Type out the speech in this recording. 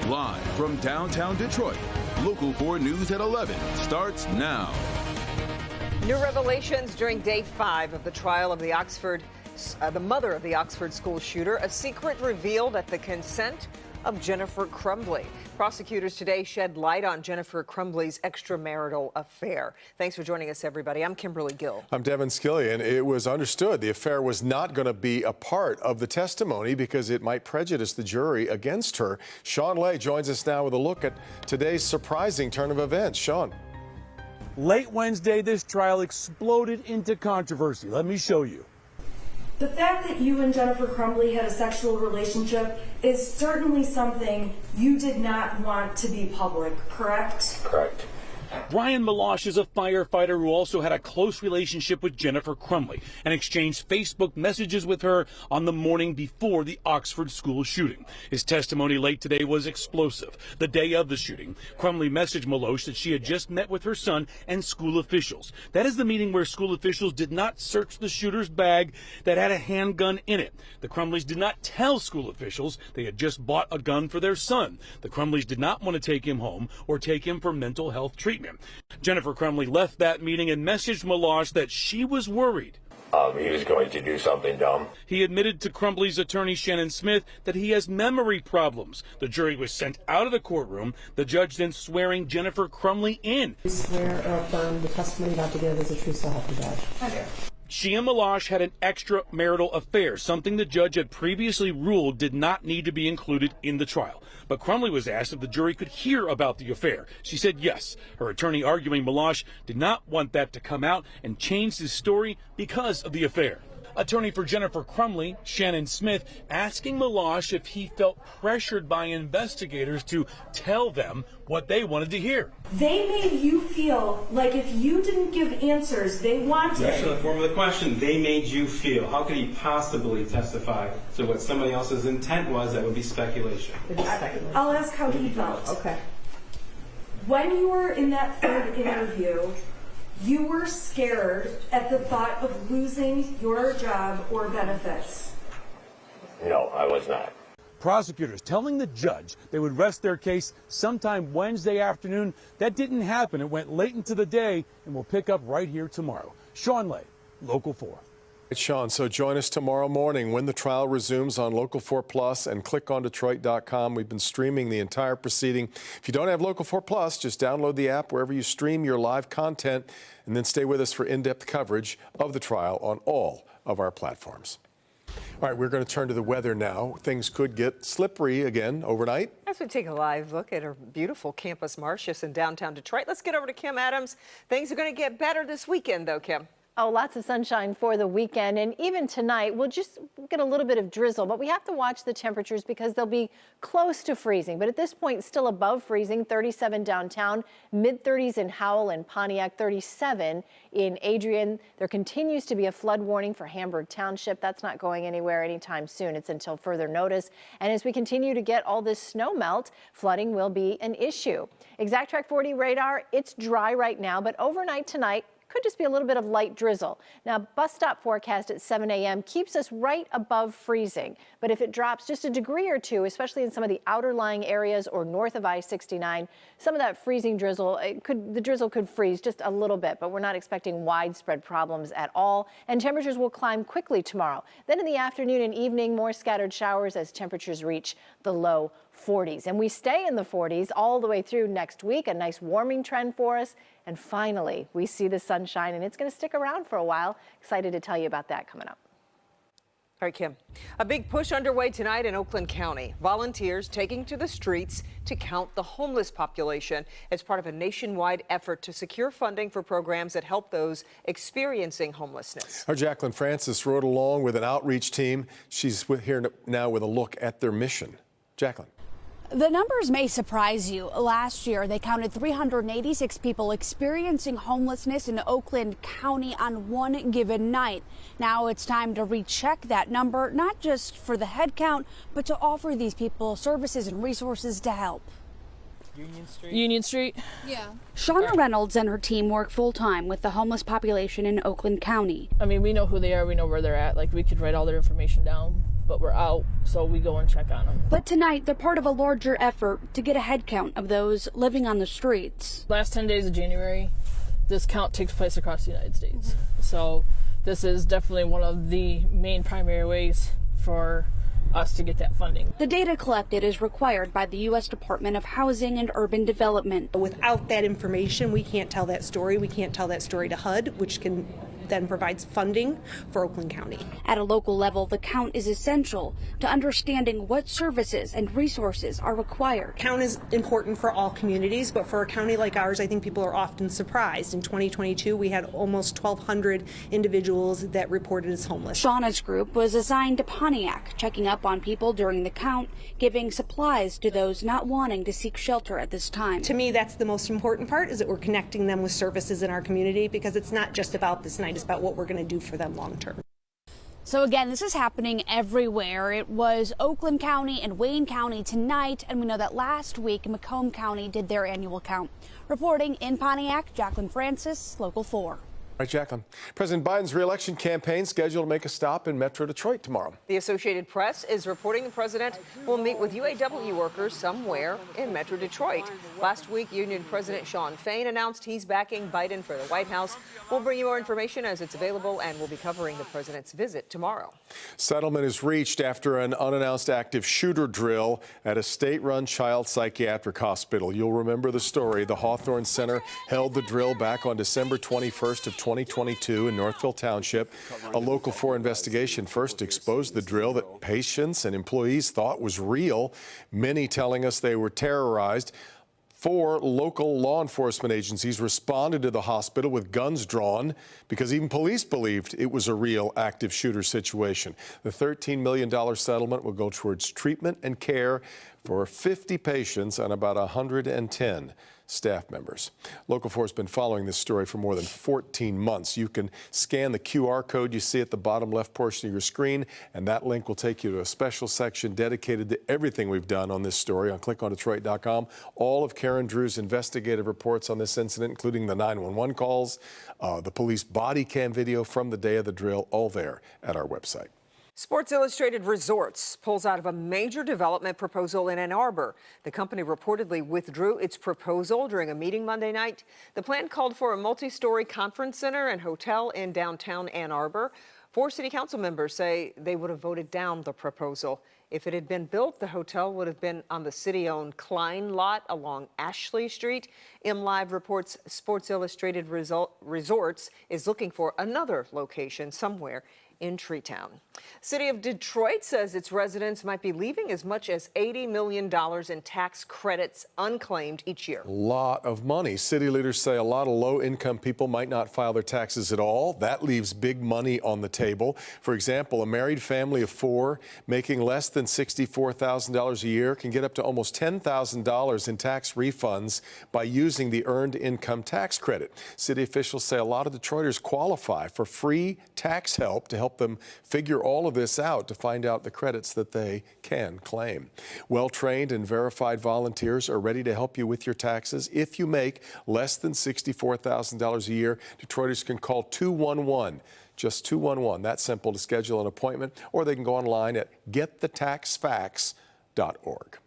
Live from downtown Detroit, Local 4 News at 11 starts now. New revelations during day 5 of the trial of the mother of the Oxford school shooter. A secret revealed at the consent of Jennifer Crumbley. Prosecutors today shed light on Jennifer Crumbley's extramarital affair. Thanks for joining us, everybody. I'm Kimberly Gill. I'm Devin Skillian. It was understood the affair was not going to be a part of the testimony because it might prejudice the jury against her. Sean Lay joins us now with a look at today's surprising turn of events. Sean. Late Wednesday, this trial exploded into controversy. Let me show you. The fact that you and Jennifer Crumbley had a sexual relationship is certainly something you did not want to be public, correct? Correct. Brian Melosh is a firefighter who also had a close relationship with Jennifer Crumbley and exchanged Facebook messages with her on the morning before the Oxford school shooting. His testimony late today was explosive. The day of the shooting, Crumbley messaged Melosh that she had just met with her son and school officials. That is the meeting where school officials did not search the shooter's bag that had a handgun in it. The Crumbleys did not tell school officials they had just bought a gun for their son. The Crumbleys did not want to take him home or take him for mental health treatment. Jennifer Crumbley left that meeting and messaged Melosh that she was worried. He was going to do something dumb. He admitted to Crumbley's attorney Shannon Smith that he has memory problems. The jury was sent out of the courtroom, the judge then swearing Jennifer Crumbley in. You swear or affirm the testimony about to give is the truth, so help the judge. I do. She and Melosh had an extramarital affair, something the judge had previously ruled did not need to be included in the trial. But Crumbley was asked if the jury could hear about the affair. She said yes. Her attorney arguing Melosh did not want that to come out and changed his story because of the affair. Attorney for Jennifer Crumbley, Shannon Smith, asking Melosh if he felt pressured by investigators to tell them what they wanted to hear. They made you feel like if you didn't give answers they wanted. That's the form of the question. They made you feel. How could he possibly testify to what somebody else's intent was? That would be speculation. I'll ask how he felt. Okay. When you were in that third interview, you were scared at the thought of losing your job or benefits. No, I was not. Prosecutors telling the judge they would rest their case sometime Wednesday afternoon. That didn't happen. It went late into the day, and we'll pick up right here tomorrow. Sean Lay, Local 4. It's Sean, so join us tomorrow morning when the trial resumes on Local 4 Plus and clickondetroit.com. We've been streaming the entire proceeding. If you don't have Local 4 Plus, just download the app wherever you stream your live content and then stay with us for in-depth coverage of the trial on all of our platforms. All right, we're going to turn to the weather now. Things could get slippery again overnight. As we take a live look at our beautiful Campus Martius in downtown Detroit, let's get over to Kim Adams. Things are going to get better this weekend, though, Kim. Oh, lots of sunshine for the weekend, and even tonight we'll just get a little bit of drizzle, but we have to watch the temperatures because they'll be close to freezing, but at this point still above freezing. 37 downtown, mid-30s in Howell and Pontiac, 37 in Adrian. There continues to be a flood warning for Hamburg Township. That's not going anywhere anytime soon. It's until further notice, and as we continue to get all this snow melt, flooding will be an issue. Exact-Track 40 radar, it's dry right now, but overnight tonight, could just be a little bit of light drizzle. Now, bus stop forecast at 7 a.m. keeps us right above freezing. But if it drops just a degree or two, especially in some of the outer lying areas or north of I-69, some of that freezing drizzle, the drizzle could freeze just a little bit, but we're not expecting widespread problems at all. And temperatures will climb quickly tomorrow. Then in the afternoon and evening, more scattered showers as temperatures reach the low 40s. And we stay in the 40s all the way through next week, a nice warming trend for us. And finally, we see the sunshine, and it's going to stick around for a while. Excited to tell you about that coming up. All right, Kim. A big push underway tonight in Oakland County. Volunteers taking to the streets to count the homeless population as part of a nationwide effort to secure funding for programs that help those experiencing homelessness. Our Jacqueline Francis rode along with an outreach team. She's here now with a look at their mission. Jacqueline. The numbers may surprise you. Last year, they counted 386 people experiencing homelessness in Oakland County on one given night. Now it's time to recheck that number, not just for the head count, but to offer these people services and resources to help. Union Street? Yeah. Shauna Reynolds and her team work full-time with the homeless population in Oakland County. I mean, we know who they are, we know where they're at. Like, we could write all their information down. but we're out, so we go and check on them. But tonight, they're part of a larger effort to get a head count of those living on the streets. Last 10 days of January, this count takes place across the United States. So this is definitely one of the main primary ways for us to get that funding. The data collected is required by the U.S. Department of Housing and Urban Development. Without that information, we can't tell that story. We can't tell that story to HUD, which can then provides funding for Oakland County. At a local level, the count is essential to understanding what services and resources are required. Count is important for all communities, but for a county like ours, I think people are often surprised. In 2022, we had almost 1,200 individuals that reported as homeless. Shauna's group was assigned to Pontiac, checking up on people during the count, giving supplies to those not wanting to seek shelter at this time. To me, that's the most important part, is that we're connecting them with services in our community, because it's not just about this night. It's about what we're going to do for them long term. So again, this is happening everywhere. It was Oakland County and Wayne County tonight, and we know that last week Macomb County did their annual count. Reporting in Pontiac, Jacqueline Francis, Local 4. All right, Jacqueline. President Biden's re-election campaign scheduled to make a stop in Metro Detroit tomorrow. The Associated Press is reporting the president will meet with UAW workers somewhere in Metro Detroit. Last week, Union President Shawn Fain announced he's backing Biden for the White House. We'll bring you more information as it's available, and we'll be covering the president's visit tomorrow. Settlement is reached after an unannounced active shooter drill at a state-run child psychiatric hospital. You'll remember the story. The Hawthorne Center held the drill back on December 21st of 2022 in Northville Township. A Local 4 investigation first exposed the drill that patients and employees thought was real, many telling us they were terrorized. 4 local law enforcement agencies responded to the hospital with guns drawn because even police believed it was a real active shooter situation. The $13 million settlement will go towards treatment and care for 50 patients and about 110 staff members. Local 4 has been following this story for more than 14 months. You can scan the QR code you see at the bottom left portion of your screen, and that link will take you to a special section dedicated to everything we've done on this story on clickondetroit.com. All of Karen Drew's investigative reports on this incident, including the 911 calls, the police body cam video from the day of the drill, all there at our website. Sports Illustrated Resorts pulls out of a major development proposal in Ann Arbor. The company reportedly withdrew its proposal during a meeting Monday night. The plan called for a multi-story conference center and hotel in downtown Ann Arbor. 4 city council members say they would have voted down the proposal. If it had been built, the hotel would have been on the city-owned Klein lot along Ashley Street. MLive reports Sports Illustrated Resorts is looking for another location somewhere in Treetown. City of Detroit says its residents might be leaving as much as $80 million in tax credits unclaimed each year. A lot of money. City leaders say a lot of low-income people might not file their taxes at all. That leaves big money on the table. For example, a married family of 4 making less than $64,000 a year can get up to almost $10,000 in tax refunds by using the Earned Income Tax Credit. City officials say a lot of Detroiters qualify for free tax help to help them figure all of this out to find out the credits that they can claim. Well-trained and verified volunteers are ready to help you with your taxes. If you make less than $64,000 a year, Detroiters can call 211. Just 211. That's simple to schedule an appointment, or they can go online at getthethaxfacts.org.